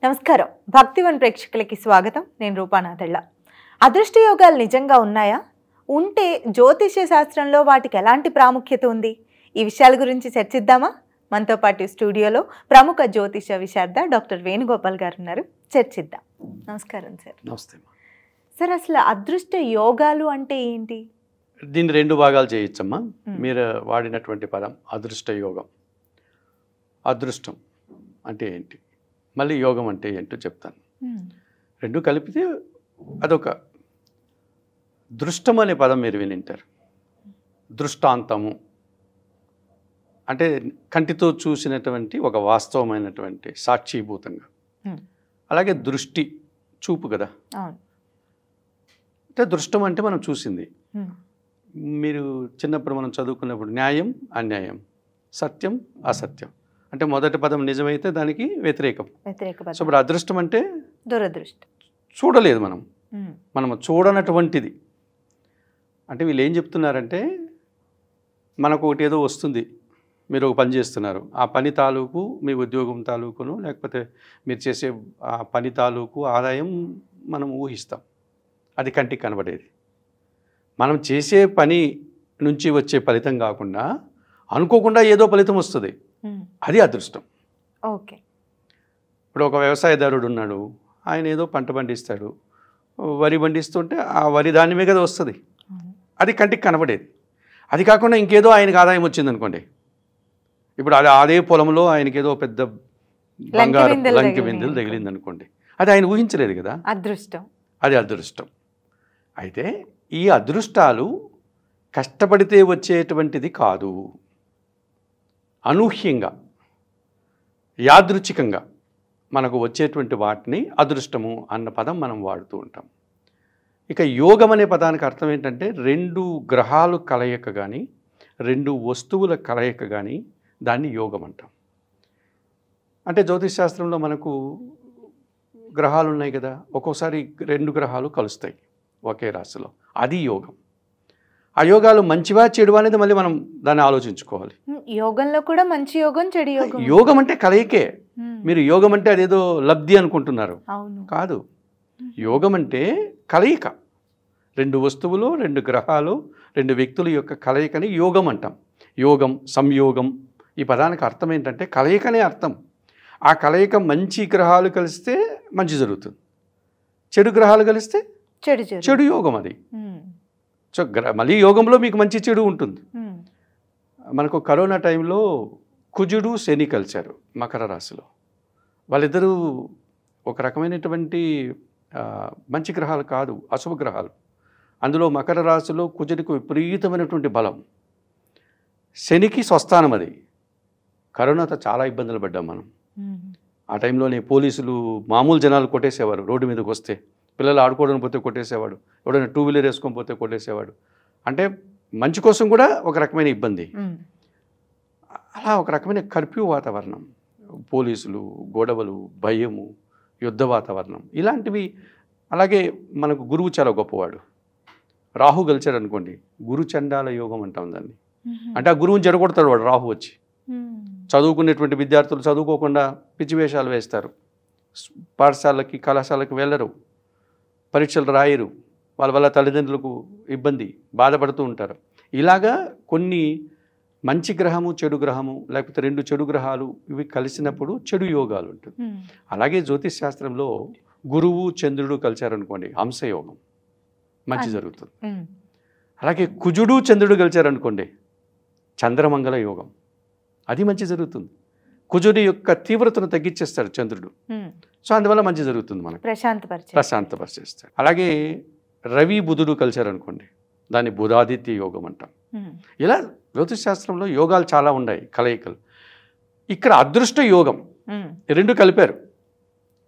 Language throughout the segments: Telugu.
నమస్కారం భక్తివన్ ప్రేక్షకులకి స్వాగతం. నేను రూపానాథళ్ళ. అదృష్ట యోగాలు నిజంగా ఉన్నాయా? ఉంటే జ్యోతిష్య శాస్త్రంలో వాటికి ఎలాంటి ప్రాముఖ్యత ఉంది? ఈ విషయాల గురించి చర్చిద్దామా? మనతో పాటు స్టూడియోలో ప్రముఖ జ్యోతిష విశారద డాక్టర్ వేణుగోపాల్ గారు ఉన్నారు. చర్చిద్దాం. నమస్కారం సార్. నమస్తే. సార్, అసలు అదృష్ట యోగాలు అంటే ఏంటి? దీన్ని రెండు భాగాలు చేయొచ్చమ్మా. మీరు వాడినటువంటి పదం అదృష్ట యోగం. అదృష్టం అంటే ఏంటి, మళ్ళీ యోగం అంటే ఏంటో చెప్తాను. రెండు కలిపితే అదొక దృష్టం అనే పదం మీరు వినింటారు. దృష్టాంతము అంటే కంటితో చూసినటువంటి ఒక వాస్తవమైనటువంటి సాక్షిభూతంగా. అలాగే దృష్టి చూపు కదా. అంటే దృష్టం అంటే మనం చూసింది. మీరు చిన్నప్పుడు మనం చదువుకున్నప్పుడు న్యాయం అన్యాయం, సత్యం అసత్యం అంటే మొదటి పదం నిజమైతే దానికి వ్యతిరేకం. సో ఇప్పుడు అదృష్టం అంటే దురదృష్టం. చూడలేదు మనం చూడనటువంటిది. అంటే వీళ్ళు ఏం చెప్తున్నారంటే, మనకు ఒకటి ఏదో వస్తుంది, మీరు ఒక పని చేస్తున్నారు, ఆ పని తాలూకు మీ ఉద్యోగం తాలూకును లేకపోతే మీరు చేసే ఆ పని తాలూకు ఆదాయం మనం ఊహిస్తాం. అది కంటికి కనబడేది. మనం చేసే పని నుంచి వచ్చే ఫలితం కాకుండా అనుకోకుండా ఏదో ఫలితం వస్తుంది, అది అదృష్టం. ఓకే. ఇప్పుడు ఒక వ్యవసాయదారుడు ఉన్నాడు, ఆయన ఏదో పంట పండిస్తాడు, వరి పండిస్తుంటే ఆ వరి ధాన్యమే కదా వస్తుంది, అది కంటికి కనబడేది. అది కాకుండా ఇంకేదో ఆయనకి ఆదాయం వచ్చింది అనుకోండి. ఇప్పుడు అదే పొలంలో ఆయనకి ఏదో పెద్ద బంగారు లంకి బిందెలు తగిలింది అనుకోండి, అది ఆయన ఊహించలేదు కదా, అదృష్టం. అది అదృష్టం. అయితే ఈ అదృష్టాలు కష్టపడితే వచ్చేటువంటిది కాదు, అనూహ్యంగా యాదృచ్ఛికంగా మనకు వచ్చేటువంటి వాటిని అదృష్టము అన్న పదం మనం వాడుతూ ఉంటాం. ఇక యోగం అనే పదానికి అర్థం ఏంటంటే, రెండు గ్రహాలు కలయిక కానీ రెండు వస్తువుల కలయిక కానీ దాన్ని యోగం అంటాం. అంటే జ్యోతిష్ శాస్త్రంలో మనకు గ్రహాలు ఉన్నాయి కదా, ఒక్కోసారి రెండు గ్రహాలు కలుస్తాయి ఒకే రాశిలో, అది యోగం. ఆ యోగాలు మంచివా చెడువా అనేది మళ్ళీ మనం దాన్ని ఆలోచించుకోవాలి. యోగంలో కూడా మంచి యోగం చెడు యోగం. యోగం అంటే కలయికే. మీరు యోగం అంటే అదేదో లబ్ధి అనుకుంటున్నారు, కాదు. యోగం అంటే కలయిక, రెండు వస్తువులు, రెండు గ్రహాలు, రెండు వ్యక్తుల యొక్క కలయికని యోగం అంటాం. యోగం, సంయోగం, ఈ పదానికి అర్థం ఏంటంటే కలయికనే అర్థం. ఆ కలయిక మంచి గ్రహాలు కలిస్తే మంచి జరుగుతుంది, చెడు గ్రహాలు కలిస్తే చెడు యోగం. అది సో మళ్ళీ యోగంలో మీకు మంచి చెడు ఉంటుంది. మనకు కరోనా టైంలో కుజుడు శని కలిశారు మకర రాశిలో. వాళ్ళిద్దరూ ఒక రకమైనటువంటి మంచి గ్రహాలు కాదు, అశుభ గ్రహాలు. అందులో మకర రాశిలో కుజుడికి విపరీతమైనటువంటి బలం, శనికి స్వస్థానం. అది కరోనాతో చాలా ఇబ్బందులు పడ్డాం మనం. ఆ టైంలోనే పోలీసులు మామూలు జనాలు కొట్టేసేవారు, రోడ్డు మీదకి వస్తే పిల్లలు ఆడుకోవడానికి పోతే కొట్టేసేవాడు, ఎవడైనా 2 వీలర్ వేసుకొని పోతే కొట్టేసేవాడు. అంటే మంచి కోసం కూడా ఒక రకమైన ఇబ్బంది. అలా ఒక రకమైన కర్ఫ్యూ వాతావరణం, పోలీసులు, గొడవలు, భయము, యుద్ధ వాతావరణం, ఇలాంటివి. అలాగే మనకు గురువు చాలా గొప్పవాడు. రాహు గెలిచాడు అనుకోండి, గురు చండాల యోగం అంటాం దాన్ని. అంటే ఆ గురువుని జరగొడతాడు వాడు, రాహు వచ్చి. చదువుకునేటువంటి విద్యార్థులు చదువుకోకుండా పిచ్చి వేషాలు వేస్తారు, పాఠశాలకి కళాశాలకి వెళ్ళరు, పరీక్షలు రాయరు, వాళ్ళ వల్ల తల్లిదండ్రులకు ఇబ్బంది, బాధపడుతూ ఉంటారు. ఇలాగా కొన్ని మంచి గ్రహము చెడు గ్రహము లేకపోతే రెండు చెడు గ్రహాలు ఇవి కలిసినప్పుడు చెడు యోగాలు ఉంటుంది. అలాగే జ్యోతిష్ శాస్త్రంలో గురువు చంద్రుడు కలిశారనుకోండి, హంసయోగం, మంచి జరుగుతుంది. అలాగే కుజుడు చంద్రుడు కలిశారనుకోండి, చంద్రమంగళ యోగం, అది మంచి జరుగుతుంది. కుజుడి యొక్క తీవ్రతను తగ్గించేస్తాడు చంద్రుడు, సో అందువల్ల మంచి జరుగుతుంది, మనకు ప్రశాంతపరిచేస్తాడు. అలాగే రవి బుధుడు కలిశారనుకోండి, దాన్ని బుధాదిత్య యోగం అంటాం. ఇలా జ్యోతిష్ శాస్త్రంలో యోగాలు చాలా ఉన్నాయి, కలయికలు. ఇక్కడ అదృష్ట యోగం రెండు కలిపారు.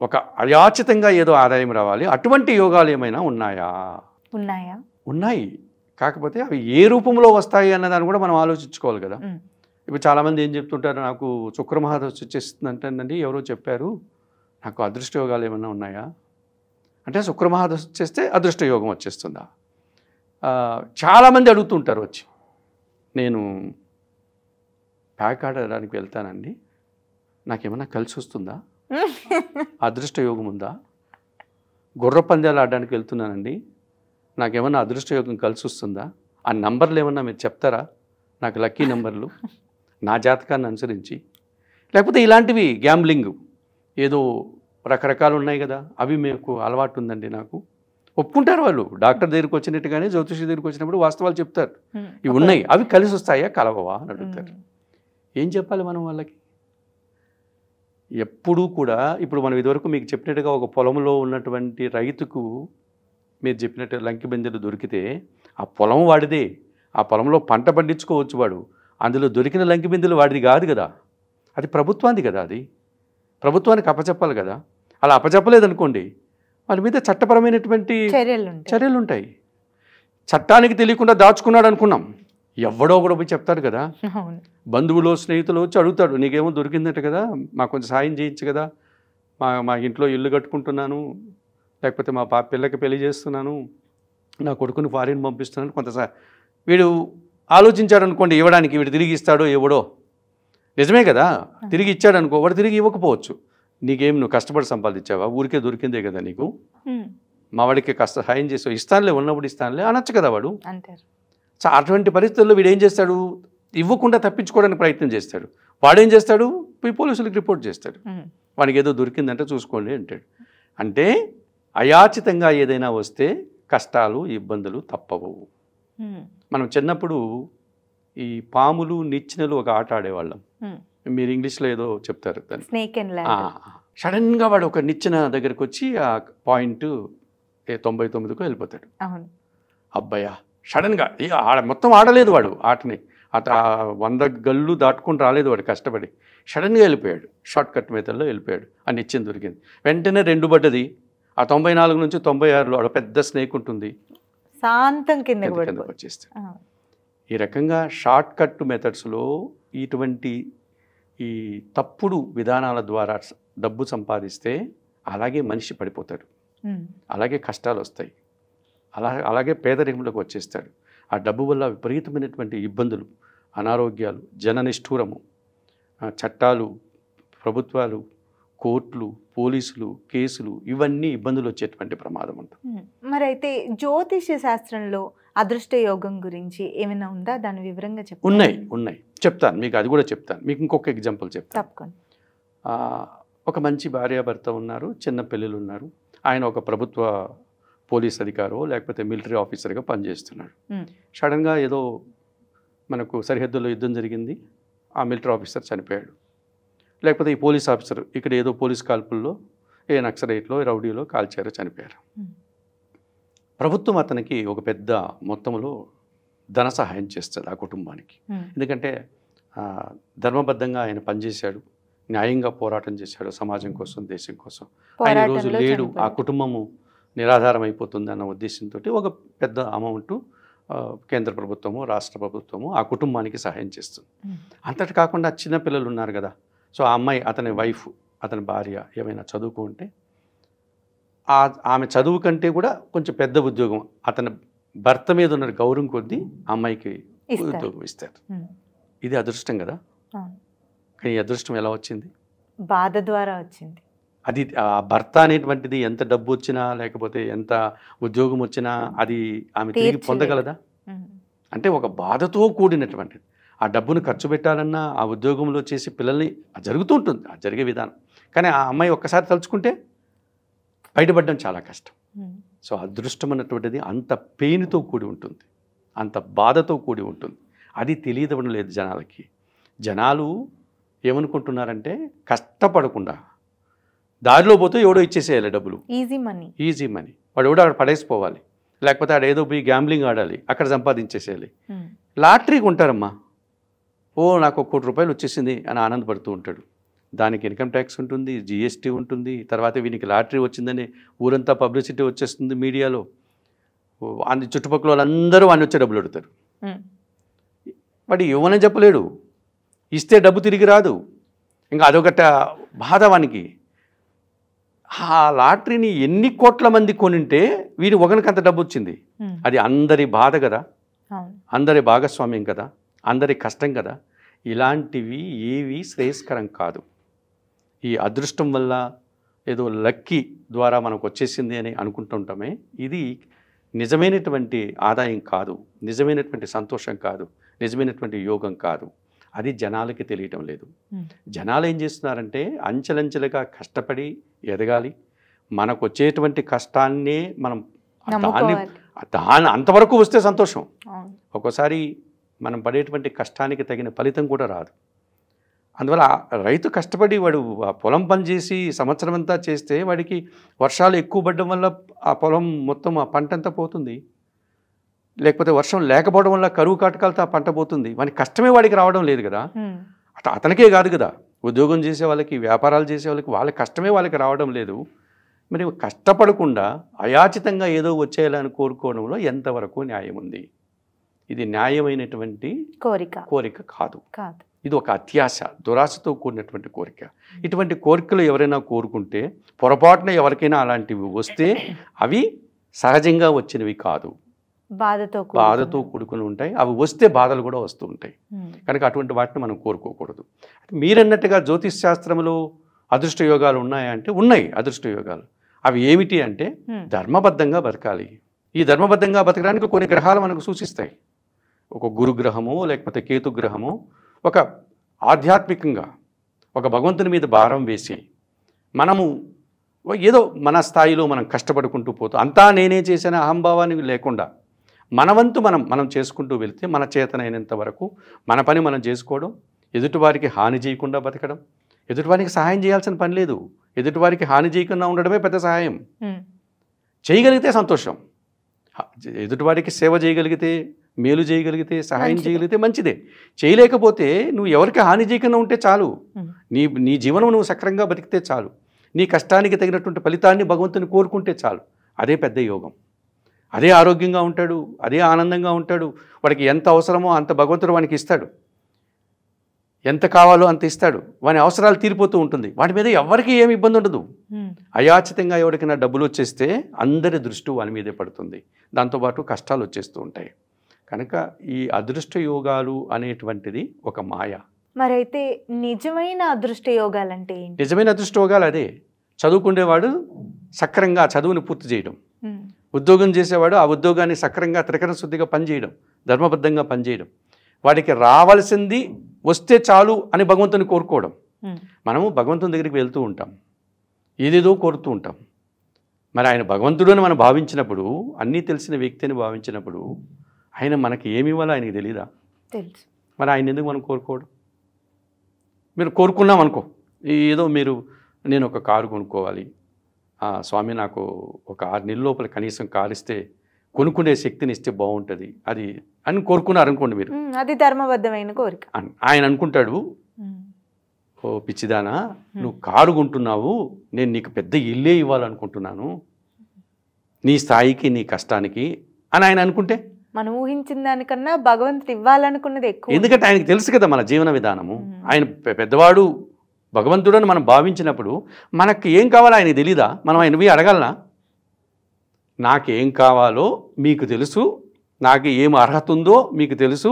ఒక అయాచితంగా ఏదో ఆదాయం రావాలి, అటువంటి యోగాలు ఏమైనా ఉన్నాయా? ఉన్నాయి. కాకపోతే అవి ఏ రూపంలో వస్తాయి అన్నదాన్ని కూడా మనం ఆలోచించుకోవాలి కదా. ఇప్పుడు చాలామంది ఏం చెప్తుంటారు, నాకు శుక్రమహాదశ వచ్చేస్తుంది అంటేనండి, ఎవరో చెప్పారు, నాకు అదృష్ట యోగాలు ఏమైనా ఉన్నాయా అంటే, శుక్రమహాదశ వచ్చేస్తే అదృష్ట యోగం వచ్చేస్తుందా? చాలామంది అడుగుతుంటారు వచ్చి, నేను ప్యాక్ ఆడడానికి వెళ్తానండి, నాకేమన్నా కలిసి వస్తుందా అదృష్ట యోగం ఉందా? గుర్ర పందాలు ఆడడానికి వెళ్తున్నానండి, నాకేమన్నా అదృష్ట యోగం కలిసి వస్తుందా? ఆ నంబర్లు ఏమన్నా మీరు చెప్తారా? నాకు లక్కీ నెంబర్లు నా జాతకాన్ని అనుసరించి. లేకపోతే ఇలాంటివి గ్యాంబ్లింగ్ ఏదో రకరకాలు ఉన్నాయి కదా, అవి మీకు అలవాటు ఉందండి నాకు. ఒప్పుకుంటారు వాళ్ళు. డాక్టర్ దగ్గరికి వచ్చినట్టుగానే జ్యోతిషి దగ్గరికి వచ్చినప్పుడు వాస్తవాలు చెప్తారు. ఇవి ఉన్నాయి, అవి కలిసి వస్తాయా కలవవా అని అడుగుతారు. ఏం చెప్పాలి మనం వాళ్ళకి? ఎప్పుడూ కూడా ఇప్పుడు మనం ఇదివరకు మీకు చెప్పినట్టుగా ఒక పొలంలో ఉన్నటువంటి రైతుకు మీరు చెప్పినట్టు లంకి బిందెలు దొరికితే ఆ పొలం వాడిదే, ఆ పొలంలో పంట పండించుకోవచ్చు వాడు. అందులో దొరికిన లంకి బిందెలు వాడిది కాదు కదా, అది ప్రభుత్వానికి కదా, అది ప్రభుత్వానికి అప్పచెప్పాలి కదా. అలా అప్పచెప్పలేదనుకోండి వాళ్ళ మీద చట్టపరమైనటువంటి చర్యలు ఉంటాయి. చట్టానికి తెలియకుండా దాచుకున్నాడు అనుకున్నాం, ఎవడో కూడా పోయి చెప్తాడు కదా. బంధువులు స్నేహితులు వచ్చి అడుగుతాడు, నీకేమో దొరికిందట కదా, మాకు కొంచెం సాయం చేయొచ్చు కదా, మా ఇంట్లో ఇల్లు కట్టుకుంటున్నాను, లేకపోతే మా పిల్లకి పెళ్లి చేస్తున్నాను, నా కొడుకుని ఫారిన్ పంపిస్తున్నాను, కొంత వీడు ఆలోచించాడు అనుకోండి ఇవ్వడానికి, వీడు తిరిగి ఇస్తాడో ఇవ్వడో, నిజమే కదా, తిరిగి ఇచ్చాడు అనుకో, వాడు తిరిగి ఇవ్వకపోవచ్చు. నీకేం నువ్వు కష్టపడి సంపాదించావా, ఊరికే దొరికిందే కదా నీకు, మా వాడికి కాస్త సహాయం చేసావు, ఇస్తానులే ఉన్నప్పుడు ఇస్తానులే అనొచ్చు కదా వాడు. సో అటువంటి పరిస్థితుల్లో వీడు ఏం చేస్తాడు, ఇవ్వకుండా తప్పించుకోవడానికి ప్రయత్నం చేస్తాడు. వాడేం చేస్తాడు, పోలీసులకు రిపోర్ట్ చేస్తాడు, వాడికి ఏదో దొరికిందంటే చూసుకోండి అంటాడు. అంటే అయాచితంగా ఏదైనా వస్తే కష్టాలు ఇబ్బందులు తప్పవు. మనం చిన్నప్పుడు ఈ పాములు నిచ్చెనలు ఒక ఆట ఆడేవాళ్ళం. మీరు ఇంగ్లీష్లో ఏదో చెప్తారు దాన్ని, సడన్గా వాడు ఒక నిచ్చెన దగ్గరకు వచ్చి ఆ పాయింట్ 99కు వెళ్ళిపోతాడు. అబ్బాయా సడన్గా మొత్తం ఆడలేదు వాడు ఆటని, 100 గళ్ళు దాటుకుని రాలేదు వాడు, కష్టపడి సడన్గా వెళ్ళిపోయాడు, షార్ట్ కట్ మెథడ్లో వెళ్ళిపోయాడు. ఆ నిచ్చెన దొరికింది, వెంటనే 2 పడ్డది. ఆ 94 నుంచి 96లో ఆడ పెద్ద స్నేక్ ఉంటుంది, శాంతం కిందకి వచ్చేస్తాడు. ఈ రకంగా షార్ట్ కట్ మెథడ్స్లో ఇటువంటి ఈ తప్పుడు విధానాల ద్వారా డబ్బు సంపాదిస్తే అలాగే మనిషి పడిపోతాడు, అలాగే కష్టాలు వస్తాయి, అలాగే పేదరికంలోకి వచ్చేస్తాడు. ఆ డబ్బు వల్ల విపరీతమైనటువంటి ఇబ్బందులు, అనారోగ్యాలు, జననిష్ఠూరము, చట్టాలు, ప్రభుత్వాలు, కోర్టులు, పోలీసులు, కేసులు, ఇవన్నీ ఇబ్బందులు వచ్చేటువంటి ప్రమాదం ఉంటుంది. మరి అయితే జ్యోతిష్య శాస్త్రంలో అదృష్ట యోగం గురించి ఏమైనా ఉందా, దాని వివరంగా చెప్తాను? ఉన్నాయి చెప్తాను మీకు, అది కూడా చెప్తాను మీకు. ఇంకొక ఎగ్జాంపుల్ చెప్తాను. తప్పకుండా. ఒక మంచి భార్యాభర్త ఉన్నారు, చిన్న పిల్లలు ఉన్నారు. ఆయన ఒక ప్రభుత్వ పోలీస్ అధికారో లేకపోతే మిలిటరీ ఆఫీసర్గా పనిచేస్తున్నాడు. సడన్గా ఏదో మనకు సరిహద్దుల్లో యుద్ధం జరిగింది, ఆ మిలిటరీ ఆఫీసర్ చనిపోయాడు. లేకపోతే ఈ పోలీస్ ఆఫీసర్ ఇక్కడ ఏదో పోలీస్ కాల్పుల్లో ఏ నక్సలైట్లో రౌడీలో కాల్చారో చనిపోయారు. ప్రభుత్వం అతనికి ఒక పెద్ద మొత్తంలో ధన సహాయం చేస్తుంది ఆ కుటుంబానికి. ఎందుకంటే ధర్మబద్ధంగా ఆయన పనిచేశాడు, న్యాయంగా పోరాటం చేశాడు సమాజం కోసం, దేశం కోసం. ఆయన ఈరోజు లేడు, ఆ కుటుంబము నిరాధారం అయిపోతుంది అన్న ఉద్దేశంతో ఒక పెద్ద అమౌంట్ కేంద్ర ప్రభుత్వము, రాష్ట్ర ప్రభుత్వము ఆ కుటుంబానికి సహాయం చేస్తుంది. అంతటి కాకుండా చిన్నపిల్లలు ఉన్నారు కదా, సో ఆ అమ్మాయి, అతని వైఫ్, అతని భార్య ఏమైనా చదువుకుంటే ఆమె చదువు కంటే కూడా కొంచెం పెద్ద ఉద్యోగం, అతని భర్త మీద ఉన్న గౌరవం కొద్దీ అమ్మాయికి ఉద్యోగం ఇస్తారు. ఇది అదృష్టం కదా. కానీ ఈ అదృష్టం ఎలా వచ్చింది? బాధ ద్వారా వచ్చింది. అది ఆ భర్త అనేటువంటిది ఎంత డబ్బు వచ్చినా లేకపోతే ఎంత ఉద్యోగం వచ్చినా అది ఆమె తిరిగి పొందగలదా? అంటే ఒక బాధతో కూడినటువంటిది. ఆ డబ్బును ఖర్చు పెట్టాలన్నా, ఆ ఉద్యోగంలో చేసి పిల్లల్ని జరుగుతూ ఉంటుంది, ఆ జరిగే విధానం. కానీ ఆ అమ్మాయి ఒక్కసారి తలుచుకుంటే బయటపడడం చాలా కష్టం. సో అదృష్టం అన్నటువంటిది అంత పెయిన్తో కూడి ఉంటుంది, అంత బాధతో కూడి ఉంటుంది. అది తెలియదవడం లేదు జనాలకి. జనాలు ఏమనుకుంటున్నారంటే కష్టపడకుండా దారిలో పోతే ఎవడో ఇచ్చేసేయాలి డబ్బులు, ఈజీ మనీ, వాడు ఎవడో అక్కడ పడేసిపోవాలి, లేకపోతే ఆడ ఏదో పోయి గ్యాంబ్లింగ్ ఆడాలి, అక్కడ సంపాదించేసేయాలి. లాటరీకి ఉంటారమ్మా, నాకు 1 కోటి రూపాయలు వచ్చేసింది అని ఆనందపడుతూ ఉంటాడు. దానికి ఇన్కమ్ ట్యాక్స్ ఉంటుంది, జిఎస్టీ ఉంటుంది, తర్వాత వీనికి లాటరీ వచ్చిందని ఊరంతా పబ్లిసిటీ వచ్చేస్తుంది మీడియాలో. అన్ని చుట్టుపక్కల వాళ్ళందరూ వాడిని వచ్చే డబ్బులు అడుగుతారు. వాడు ఇవ్వనని చెప్పలేడు, ఇస్తే డబ్బు తిరిగి రాదు, ఇంకా అదొకట బాధ వానికి. ఆ లాటరీని ఎన్ని కోట్ల మంది కొనింటే వీడి ఒకరికి అంత డబ్బు వచ్చింది. అది అందరి బాధ కదా, అందరి భాగస్వామ్యం కదా, అందరి కష్టం కదా. ఇలాంటివి ఏవి శ్రేయస్కరం కాదు. ఈ అదృష్టం వల్ల ఏదో లక్కీ ద్వారా మనకు వచ్చేసింది అని అనుకుంటుంటామే, ఇది నిజమైనటువంటి ఆదాయం కాదు, నిజమైనటువంటి సంతోషం కాదు, నిజమైనటువంటి యోగం కాదు. అది జనాలకి తెలియటం లేదు. జనాలు ఏం చేస్తున్నారంటే అంచెలంచెలుగా కష్టపడి ఎదగాలి, మనకు వచ్చేటువంటి కష్టాన్నే మనం దాని అంతవరకు వస్తే సంతోషం. ఒక్కోసారి మనం పడేటువంటి కష్టానికి తగిన ఫలితం కూడా రాదు. అందువల్ల రైతు కష్టపడి వాడు ఆ పొలం పని చేసి సంవత్సరం అంతా చేస్తే వాడికి వర్షాలు ఎక్కువ పడడం వల్ల ఆ పొలం మొత్తం ఆ పంట అంతా పోతుంది, లేకపోతే వర్షం లేకపోవడం వల్ల కరువు కాటకాలతో ఆ పంట పోతుంది. వానికి కష్టమే వాడికి రావడం లేదు కదా. అతనికే కాదు కదా, ఉద్యోగం చేసే వాళ్ళకి, వ్యాపారాలు చేసే వాళ్ళకి, వాళ్ళ కష్టమే వాళ్ళకి రావడం లేదు. మరి కష్టపడకుండా అయాచితంగా ఏదో వచ్చేయాలని కోరుకోవడంలో ఎంతవరకు న్యాయం ఉంది? ఇది న్యాయమైనటువంటి కోరిక కాదు. ఇది ఒక అత్యాశ, దురాశతో కూడినటువంటి కోరిక. ఇటువంటి కోరికలు ఎవరైనా కోరుకుంటే, పొరపాటున ఎవరికైనా అలాంటివి వస్తే అవి సహజంగా వచ్చినవి కాదు, బాధతో కూడుకుని ఉంటాయి. అవి వస్తే బాధలు కూడా వస్తూ ఉంటాయి. కనుక అటువంటి వాటిని మనం కోరుకోకూడదు. మీరన్నట్టుగా జ్యోతిష్ శాస్త్రంలో అదృష్ట యోగాలు ఉన్నాయా అంటే ఉన్నాయి అదృష్ట యోగాలు. అవి ఏమిటి అంటే ధర్మబద్ధంగా బతకాలి. ఈ ధర్మబద్ధంగా బతకడానికి కొన్ని గ్రహాలు మనకు సూచిస్తాయి. ఒక గురుగ్రహము, లేకపోతే కేతుగ్రహము, ఒక ఆధ్యాత్మికంగా ఒక భగవంతుని మీద భారం వేసి మనము ఏదో మన స్థాయిలో మనం కష్టపడుకుంటూ పోతూ అంతా నేనే చేసిన అహంభావాన్ని లేకుండా మన వంతు మనం చేసుకుంటూ వెళ్తే, మన చేతనైనంత వరకు మన పని మనం చేసుకోవడం, ఎదుటివారికి హాని చేయకుండా బతకడం. ఎదుటివారికి సహాయం చేయాల్సిన పని లేదు, ఎదుటివారికి హాని చేయకుండా ఉండడమే పెద్ద సహాయం. చేయగలిగితే సంతోషం, ఎదుటివారికి సేవ చేయగలిగితే, మేలు చేయగలిగితే, సహాయం చేయగలిగితే మంచిదే. చేయలేకపోతే నువ్వు ఎవరికి హాని చేయకుండా ఉంటే చాలు, నీ జీవనం నువ్వు సక్రంగా బతికితే చాలు, నీ కష్టానికి తగినటువంటి ఫలితాన్ని భగవంతుని కోరుకుంటే చాలు. అదే పెద్ద యోగం. అదే ఆరోగ్యంగా ఉంటాడు, అదే ఆనందంగా ఉంటాడు. వాడికి ఎంత అవసరమో అంత భగవంతుడు వానికి ఇస్తాడు, ఎంత కావాలో అంత ఇస్తాడు. వాని అవసరాలు తీరిపోతూ ఉంటుంది. వాటి మీద ఎవరికి ఏమి ఇబ్బంది ఉండదు. అయాచితంగా ఎవరికైనా డబ్బులు వచ్చేస్తే అందరి దృష్టి వాని మీదే పడుతుంది, దాంతోపాటు కష్టాలు వచ్చేస్తూ ఉంటాయి. కనుక ఈ అదృష్ట యోగాలు అనేటువంటిది ఒక మాయ. మరైతే నిజమైన అదృష్ట యోగాలు అంటే ఏంటి? నిజమైన అదృష్ట యోగాలు అదే చదువుకునేవాడు సక్రంగా చదువుని పూర్తి చేయడం, ఉద్యోగం చేసేవాడు ఆ ఉద్యోగాన్ని సక్రంగా త్రికరణ శుద్ధిగా పనిచేయడం, ధర్మబద్ధంగా పనిచేయడం, వాడికి రావాల్సింది వస్తే చాలు అని భగవంతుని కోరుకోవడం. మనము భగవంతుని దగ్గరికి వెళ్తూ ఉంటాం, ఏదేదో కోరుతూ ఉంటాం. మరి ఆయన భగవంతుడు అని మనం భావించినప్పుడు, అన్నీ తెలిసిన వ్యక్తి అని భావించినప్పుడు, ఆయన మనకి ఏమి ఇవ్వాలో ఆయనకి తెలీదా? తెలుసు. మరి ఆయన ఎందుకు మనం కోరుకోవడం? మీరు కోరుకున్నాం అనుకో, ఏదో నేను ఒక కారు కొనుక్కోవాలి, స్వామి నాకు ఒక 6 నెలల లోపల కనీసం కారు ఇస్తే, కొనుక్కునే శక్తిని ఇస్తే బాగుంటుంది అది అని కోరుకున్నారనుకోండి మీరు, అది ధర్మబద్ధమైన కోరిక. ఆయన అనుకుంటాడు, ఓ పిచ్చిదానా, నువ్వు కారు కొంటున్నావు, నేను నీకు పెద్ద ఇల్లే ఇవ్వాలనుకుంటున్నాను నీ స్థాయికి నీ కష్టానికి అని ఆయన అనుకుంటే, మనం ఊహించిన దానికన్నా భగవంతుడు ఇవ్వాలనుకున్నది ఎక్కువ. ఎందుకంటే ఆయనకు తెలుసు కదా మన జీవన విధానము. ఆయన పెద్దవాడు భగవంతుడు అని మనం భావించినప్పుడు మనకి ఏం కావాలో ఆయనకు తెలీదా? మనం ఆయన పోయి అడగాలనా? నాకేం కావాలో మీకు తెలుసు, నాకు ఏం అర్హత ఉందో మీకు తెలుసు,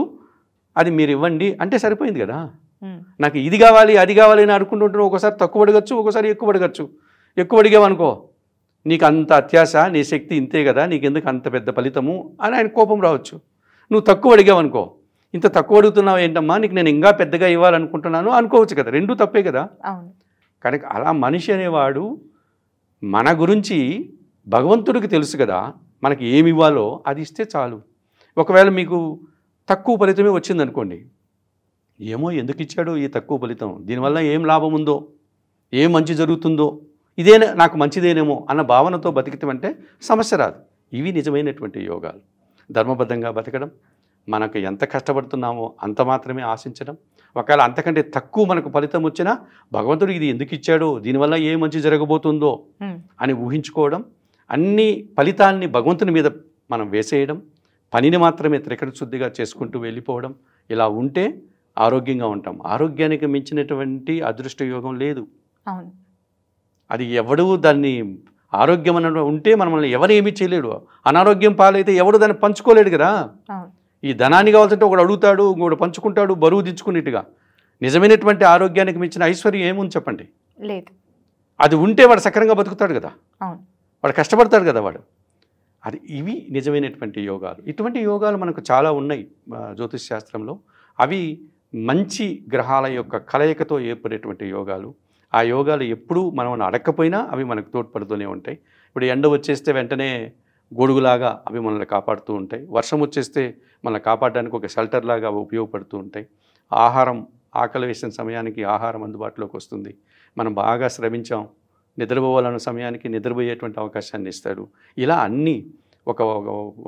అది మీరు ఇవ్వండి అంటే సరిపోయింది కదా. నాకు ఇది కావాలి అది కావాలి అని అడుకుంటుంటే ఒకసారి తక్కువ అడగచ్చు, ఒకసారి ఎక్కువ అడగచ్చు. ఎక్కువ అడిగావనుకో, నీకు అంత అత్యాశ, నీ శక్తి ఇంతే కదా, నీకెందుకు అంత పెద్ద ఫలితము అని ఆయన కోపం రావచ్చు. నువ్వు తక్కువ అడిగావనుకో, ఇంత తక్కువ అడుగుతున్నావు ఏంటమ్మా, నీకు నేను ఇంకా పెద్దగా ఇవ్వాలనుకుంటున్నాను అనుకోవచ్చు కదా. రెండూ తప్పే కదా. కనుక అలా మనిషి అనేవాడు మన గురించి భగవంతుడికి తెలుసు కదా, మనకి ఏమి ఇవ్వాలో అది ఇస్తే చాలు. ఒకవేళ మీకు తక్కువ ఫలితమే వచ్చిందనుకోండి, ఏమో ఎందుకు ఇచ్చాడు ఈ తక్కువ ఫలితం, దీనివల్ల ఏం లాభం ఉందో, ఏం మంచి జరుగుతుందో, ఇదే నాకు మంచిదేనేమో అన్న భావనతో బతికితామంటే సమస్య రాదు. ఇవి నిజమైనటువంటి యోగాలు. ధర్మబద్ధంగా బతకడం, మనకు ఎంత కష్టపడుతున్నామో అంత మాత్రమే ఆశించడం, ఒకవేళ అంతకంటే తక్కువ మనకు ఫలితం వచ్చినా భగవంతుడు ఇది ఎందుకు ఇచ్చాడో, దీనివల్ల ఏ మంచి జరగబోతుందో అని ఊహించుకోవడం, అన్ని ఫలితాన్ని భగవంతుని మీద మనం వేసేయడం, పనిని మాత్రమే త్రికరణ శుద్ధిగా చేసుకుంటూ వెళ్ళిపోవడం, ఇలా ఉంటే ఆరోగ్యంగా ఉంటాం. ఆరోగ్యానికి మించినటువంటి అదృష్ట యోగం లేదు. అది ఎవడు దాన్ని ఆరోగ్యం అన్న ఉంటే మనల్ని ఎవరు ఏమీ చేయలేడు. అనారోగ్యం పాలైతే ఎవడు దాన్ని పంచుకోలేడు కదా. ఈ ధనాన్ని కావాల్సింటే ఒకడు అడుగుతాడు, ఇంకోటి పంచుకుంటాడు, బరువు దించుకునేట్టుగా. నిజమైనటువంటి ఆరోగ్యానికి మించిన ఐశ్వర్యం ఏముంది చెప్పండి? లేదు. అది ఉంటే వాడు సక్రంగా బతుకుతాడు కదా, అవును. వాడు కష్టపడతాడు కదా వాడు. అది ఇవి నిజమైనటువంటి యోగాలు. ఇటువంటి యోగాలు మనకు చాలా ఉన్నాయి జ్యోతిష్ శాస్త్రంలో. అవి మంచి గ్రహాల యొక్క కలయికతో ఏర్పడేటువంటి యోగాలు. ఆ యోగాలు ఎప్పుడూ మనం అడక్కపోయినా అవి మనకు తోడ్పడుతూనే ఉంటాయి. ఇప్పుడు ఎండ వచ్చేస్తే వెంటనే గొడుగులాగా అవి మనల్ని కాపాడుతూ ఉంటాయి. వర్షం వచ్చేస్తే మనల్ని కాపాడడానికి ఒక షెల్టర్ లాగా అవి ఉపయోగపడుతూ ఉంటాయి. ఆహారం, ఆకలి వేసిన సమయానికి ఆహారం అందుబాటులోకి వస్తుంది. మనం బాగా శ్రమించాం, నిద్రపోవాలన్న సమయానికి నిద్రపోయేటువంటి అవకాశాన్ని ఇస్తాడు. ఇలా అన్నీ ఒక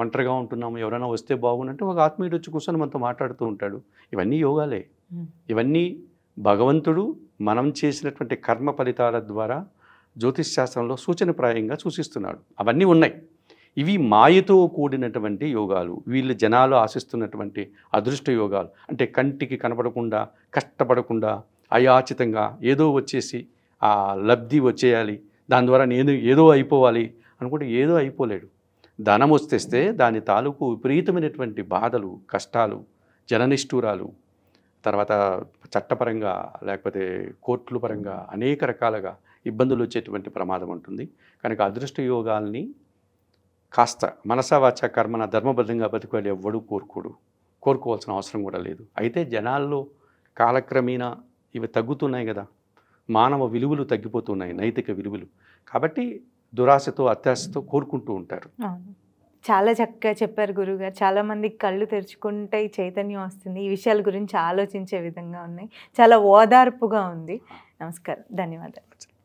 ఒంటరిగా ఉంటున్నాము, ఎవరైనా వస్తే బాగుందంటే ఒక ఆత్మీయుడు వచ్చి కూర్చొని మనతో మాట్లాడుతూ ఉంటాడు. ఇవన్నీ యోగాలే. ఇవన్నీ భగవంతుడు మనం చేసినటువంటి కర్మ ఫలితాల ద్వారా జ్యోతిష్ శాస్త్రంలో సూచనప్రాయంగా సూచిస్తున్నాడు. అవన్నీ ఉన్నాయి. ఇవి మాయతో కూడినటువంటి యోగాలు. వీళ్ళు జనాలు ఆశిస్తున్నటువంటి అదృష్ట యోగాలు. అంటే కంటికి కనపడకుండా, కష్టపడకుండా, అయాచితంగా ఏదో వచ్చేసి ఆ లబ్ధి వచ్చేయాలి, దాని ద్వారా నేను ఏదో అయిపోవాలి అనుకుంటే ఏదో అయిపోలేడు. ధనం వస్తేస్తే దాని తాలూకు విపరీతమైనటువంటి బాధలు, కష్టాలు, జననిష్ఠూరాలు, తర్వాత చట్టపరంగా లేకపోతే కోర్టుల పరంగా అనేక రకాలుగా ఇబ్బందులు వచ్చేటువంటి ప్రమాదం ఉంటుంది. కనుక అదృష్ట యోగాల్ని కాస్త మనసా వాచ కర్మన ధర్మబద్ధంగా బతికేవాడు ఎవ్వడూ కోరుకోవాల్సిన అవసరం కూడా లేదు. అయితే జనాల్లో కాలక్రమేణా ఇవి తగ్గుతున్నాయి కదా, మానవ విలువలు తగ్గిపోతున్నాయి, నైతిక విలువలు. కాబట్టి దురాశతో, అత్యాశతో కోరుకుంటూ ఉంటారు. చాలా చక్కగా చెప్పారు గురుగారు. చాలామందికి కళ్ళు తెరుచుకుంటే చైతన్యం వస్తుంది. ఈ విషయాల గురించి ఆలోచించే విధంగా ఉన్నాయి. చాలా ఓదార్పుగా ఉంది. నమస్కారం, ధన్యవాదాలు.